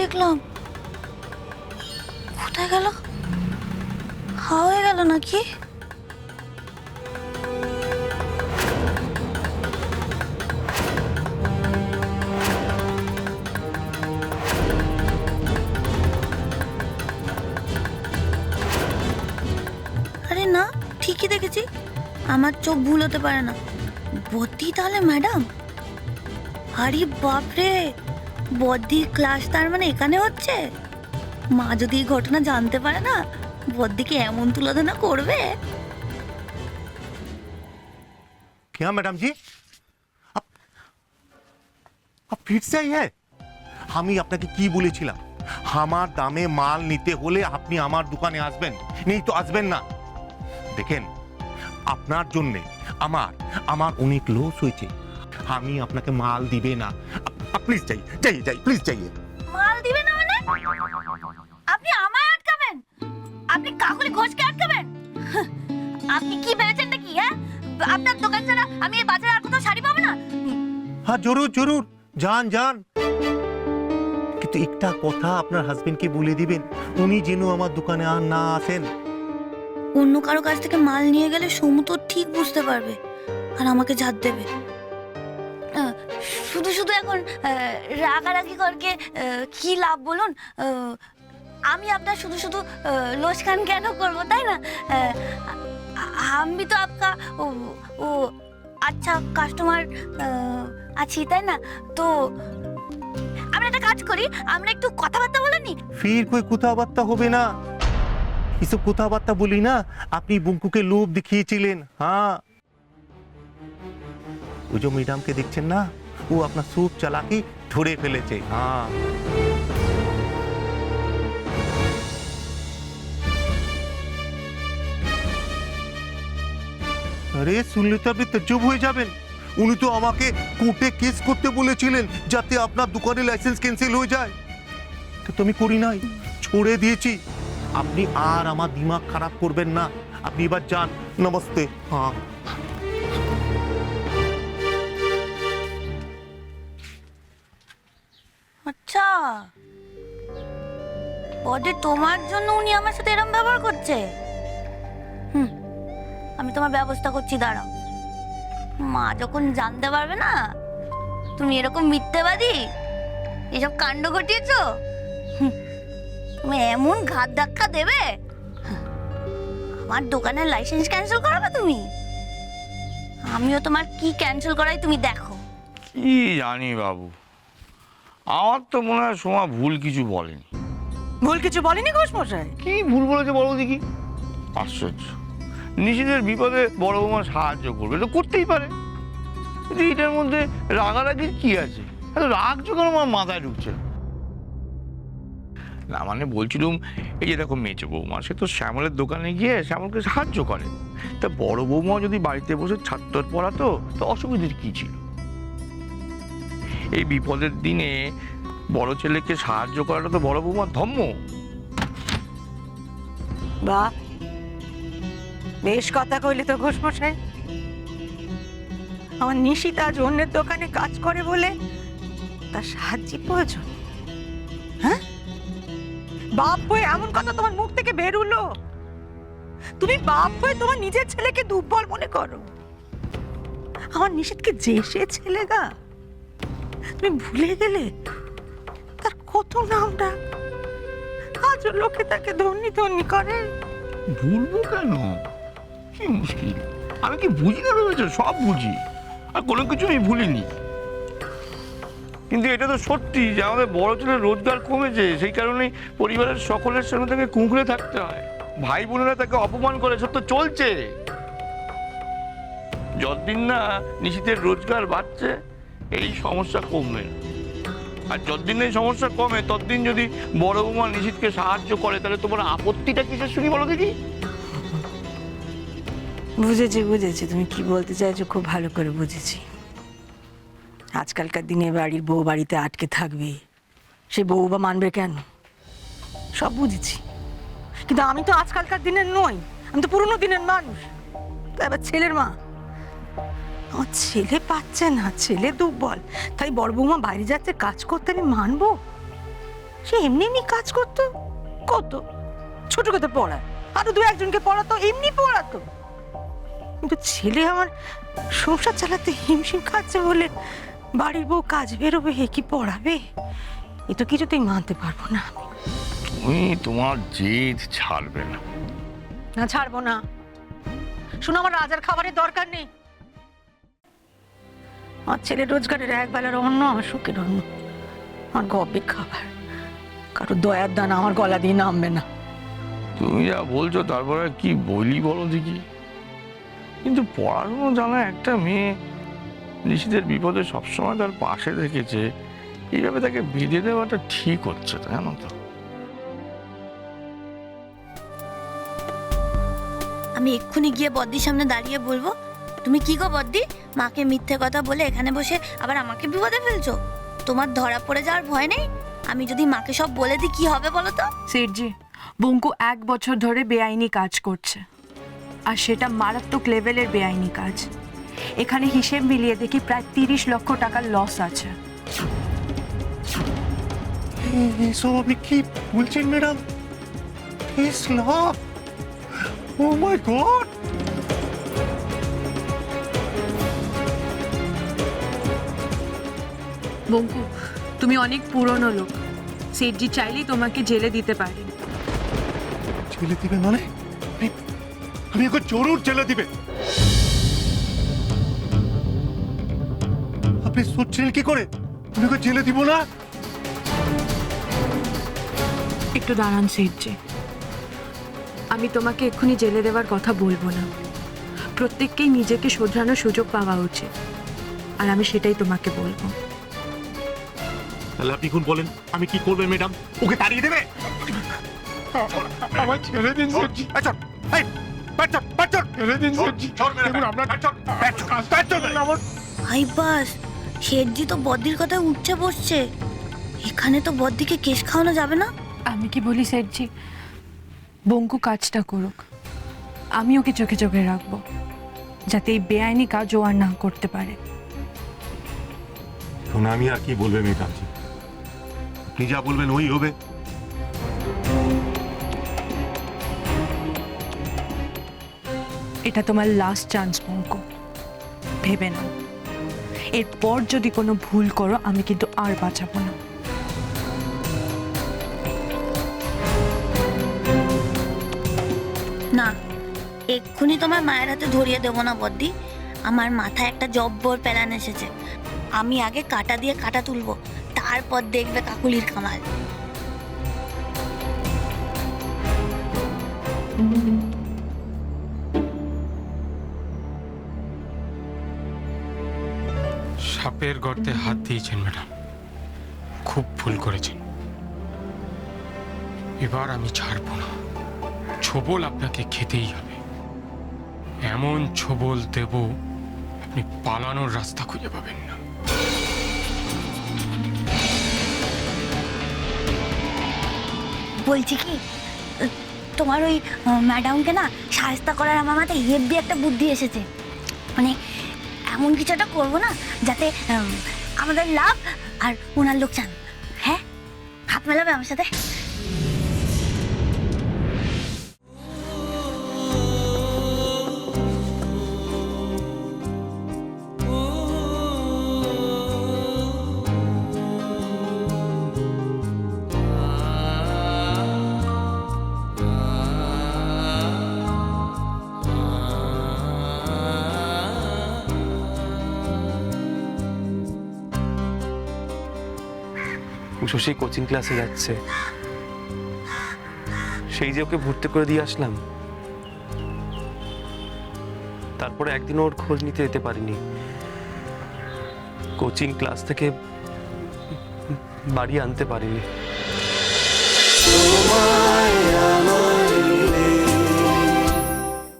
দেখলাম, কোথায় গেল? হাওয়া হয়ে গেল নাকি? আরে না, ঠিকই দেখেছি, আমার চোখ ভুল হতে পারে না। বদ্দি তাহলে ম্যাডাম? আরে বাপরে, বদ্দির ক্লাস তার মানে এখানে হচ্ছে? মা যদি এই ঘটনা জানতে পারে না, বদ্দিকে এমন তুলোধনা করবে। क्या मैडम जी आप फिर से आई है? আমি আপনাকে কি বলেছিলাম, আমার দামে মাল নিতে হলে আপনি আমার দোকানে আসবেন, নেই তো আসবেন না। দেখেন, আপনার জন্য আমার আমার অনেক লস হয়েছে। আমি আপনাকে মাল দিবে না। প্লিজ যাইয়ে প্লিজ যাইয়ে। মাল দিবে না মানে? আপনি আমায় আটকাবেন? আপনি কাকুলি ঘোষকে আটকাবেন? আপনি কি ভেবেছেন নাকি? হ্যাঁ, আপনার দোকান ছাড়া আমি এই বাজারে আর কোথাও শাড়ি পাবো না? হ্যাঁ জরুর জরুর, যান যান, কিন্তু একটা কথা আপনার হাজবেন্ডকে বলে দিবেন, উনি যেন আমার দোকানে আর না আসেন। অন্য কারো কাছ থেকে মাল নিয়ে গেলে সমু তো ঠিক বুঝতে পারবে আর আমাকে ঝাড় দেবে। শুধু শুধু এখন রাগারাগি করকে কি লাভ বলুন? আমি আপনার শুধু শুধু লোসকান কেন করবো, তাই না? আমি তো আপকা ও আচ্ছা কাস্টমার আছি, তাই না? তো আমরা একটা কাজ করি, আমরা একটু কথাবার্তা বলে নি। ফির কোই কথাবার্তা হবে না, এসব কথাবার্তা বলি না। আপনি বুঙ্কুকে লোভ দেখিয়েছিলেন। হ্যাঁ, ওই যে ম্যাডামকে দেখছেন না, ও আপনার সব চালাকি ধরে ফেলেছে। হ্যাঁ, আরে শুনলে তো আপনি তাজ্জব হয়ে যাবেন। উনি তো আমাকে কোর্টে কেস করতে বলেছিলেন যাতে আপনার দোকানের লাইসেন্স ক্যান্সেল হয়ে যায়। তো আমি করি নাই, ছড়ে দিয়েছি। আপনি আর আমার দিমাগ খারাপ করবেন না, আপনি এবার যান। নমস্তে। হ্যাঁ, আচ্ছা, বডি তোমার জন্য উনি আমার সাথে এরকম ব্যবহার করছে। আমি তোমার ব্যবস্থা করছি, দাঁড়াও। মা যখন জানতে পারবে না তুমি এরকম মিথ্যেবাদী, এসব কাণ্ড ঘটিয়েছো, তুমি এমন ঘাত ধাক্কা দেবে, আমার দোকানের লাইসেন্স ক্যান্সেল করাবে তুমি। আমিও তোমার কি ক্যান্সেল করাই তুমি দেখো। কি জানি বাবু, আমার তো মনে হয় সোমা ভুল কিছু বলেনি। ভুল কিছু বলেনি ঘোষমশাই? কি ভুল বলেছে বলো দেখি? আশ্চর্য, নিজেদের বিপদে বড় বৌমা সাহায্য করবে, তো করতেই পারে। কিন্তু এটার মধ্যে রাগারাগির কি আছে? এত রাগ যখন আমার মাথায় ঢুকছে না। মানে বলছিলাম, এই যে দেখো মেজো বৌমা, সে তো শ্যামলের দোকানে গিয়ে শ্যামলকে সাহায্য করে। তা বড় বৌমাও যদি বাড়িতে বসে ছাত্র পড়াতো তো অসুবিধার কি ছিল? এই বিপদের দিনে বড় ছেলেকে সাহায্য করাটা তো বড় বৌমার ধর্ম। বাহ, বেশ কথা কইলে তো ঘোষমশাই। আমার নিশিতা আজ অন্যের দোকানে কাজ করে বলে তার সাহায্যের প্রয়োজন। হ্যাঁ, বাপ হয়ে এমন কথা তোমার মুখ থেকে বেরুলো? তুমি বাপ হয়ে তোমার নিজের ছেলেকে দুর্বল মনে করো? আমার নিশিতকে যে সে ছেলে গা, তুমি ভুলে গেলে তার কত নাম ডাক, আজ লোকে তাকে ধন্যি ধন্যি করে। ভুলবো কেন? কি মুশকিল, আমি কি বুঝি না ভেবেছো? সব বুঝি, আর কোনো কিছু আমি ভুলিনি। কিন্তু এটা তো সত্যি যে আমাদের বড় ছেলের রোজগার কমেছে, সেই কারণেই পরিবারের সকলের সামনে তাকে কুঁকড়ে থাকতে হয়। ভাই বোনেরা তাকে অপমান করে, সব তো চলছে। যতদিন না নিশিতের রোজগার বাড়ছে এই সমস্যা কমবে না। আর যতদিন এই সমস্যা কমে ততদিন যদি বড় বৌমা নিশিতকে সাহায্য করে, তাহলে তোমার আপত্তিটা কিসের শুনি বলো দেখি? বুঝেছি বুঝেছি, তুমি কি বলতে চাইছো খুব ভালো করে বুঝেছি। আজকালকার দিনে বাড়ির বউ বাড়িতে আটকে থাকবে, সে বউ বা মানবে কেন? সব বুঝেছি, কিন্তু আমি তো আজকালকার দিনের নই, আমি তো পুরোনো দিনের মানুষ। তো এবার ছেলের মা, আমার ছেলে পাচ্ছে না, ছেলে দুর্বল, তাই বড় বৌমা বাইরে যাচ্ছে কাজ করতে, আমি মানবো? সে এমনি এমনি কাজ করতো, কত ছোট কথা পড়ায়, আরো দু একজনকে পড়াতো, এমনি পড়াতো। কিন্তু ছেলে আমার সংসার চালাতে হিমশিম খাচ্ছে বলে বাড়ির বউ কাজ বেরোবে, হে কি পড়াবে? এ তো কিছুতেই মানতে পারবো না আমি। তুমি তোমার জেদ ছাড়বে না। না, ছাড়বো না। শোনো, আমার রাজার খাবারের দরকার নেই। আমার ছেলের রোজগারের এক বেলার অন্ন আমার সুখের অন্ন, আমার গবের খাবার। কারো দয়ার দানা আমার গলা দিয়ে নামবে না। তুমি যা বলছো তারপরে কি বলি বলো দেখি। কিন্তু পড়াশোনা জানা একটা মেয়ে ঋষিদের বিপদে সবসময় তার পাশে থেকেছে, এইভাবে তাকে বেঁধে দেওয়াটা ঠিক হচ্ছে না, জানো তো? আমি এক্ষুনি গিয়ে বদ্দির সামনে দাঁড়িয়ে বলবো, তুমি কি গো বদ্দি, মাকে মিথ্যে কথা বলে এখানে বসে আবার আমাকে বিপদে ফেলছো? তোমার ধরা পড়ে যাওয়ার ভয় নেই? আমি যদি মাকে সব বলে দিই কি হবে বলো তো? সেঠজি, বঙ্কু 1 বছর ধরে বেআইনি কাজ করছে, আর সেটা মারাত্মক লেভেলের বেআইনি কাজ। এখানে হিসেব মিলিয়ে দেখি প্রায় 30 লক্ষ টাকার লস আছে। এসব আপনি কি বলছেন ম্যাডাম? ও মাই গড! বঙ্কু, তুমি অনেক পুরনো লোক, সেঠজি চাইলেই তোমাকে জেলে দিতে পারে। জেলে দিবে মানে? আমি ওকে জরুর জেলে দিবে। আপনি সোচ্ছিলেন কি করে? আমি ওকে জেলে দিব না। একটু দাঁড়ান সেঠজি, আমি তোমাকে এক্ষুনি জেলে দেওয়ার কথা বলবো না। প্রত্যেককেই নিজেকে শোধরানোর সুযোগ পাওয়া উচিত, আর আমি সেটাই তোমাকে বলবো। তাহলে আপনি কোন বলেন আমি কি করবে ম্যাডাম? ওকে তাড়িয়ে দেবে? আমার ছেড়ে দিন সেঠজি, ছেড়ে দিন সেঠজি। দেখুন আপনার ভাই বাস, শেঠজি তো বদ্দির কথা উঠছে বসছে। এখানে তো বদ্দিকে কেশ খাওয়ানো যাবে না। আমি কি বলি সেঠজি, বঙ্কু কাজটা করুক, আমি ওকে চোখে চোখে রাখবো, যাতে এই বেআইনি কাজ ও আর না করতে পারে। আমি আর কি বলবে ম্যাডামজি, আপনি যা বলবেন ওই হবে। এটা তোমার লাস্ট চান্স বঙ্কু, ভেবে নাও। এরপর যদি কোনো ভুল করো আমি কিন্তু আর বাঁচাবো না। না, এক্ষুনি তোমার মায়ের হাতে ধরিয়ে দেবো না বদ্দি। আমার মাথায় একটা জব্বর প্ল্যান এসেছে। আমি আগে কাটা দিয়ে কাটা তুলবো, তারপর দেখবে কাকুলির কামাল। সাপের গর্তে হাত দিয়েছেন ম্যাডাম, খুব ভুল করেছেন। এবার আমি ছাড়বো না, ছোবল আপনাকে খেতেই হবে। এমন ছোবল দেব আপনি পালানোর রাস্তা খুঁজে পাবেন না। বলছি কি, তোমার ওই ম্যাডামকে না সাহায্য করার আমার মাথায় হেব্বি একটা বুদ্ধি এসেছে। মানে এমন কিছু একটা করবো না যাতে আমাদের লাভ আর ওনার লোকসান। হ্যাঁ, হাত মেলাবে আমার সাথে? শশী কোচিং ক্লাসে যাচ্ছে, সেই যে ওকে ভর্তি করে দিয়ে আসলাম, তারপরে একদিন ওর খোঁজ নিতে যেতে পারিনি। কোচিং ক্লাস থেকে বাড়ি আনতে পারিনি।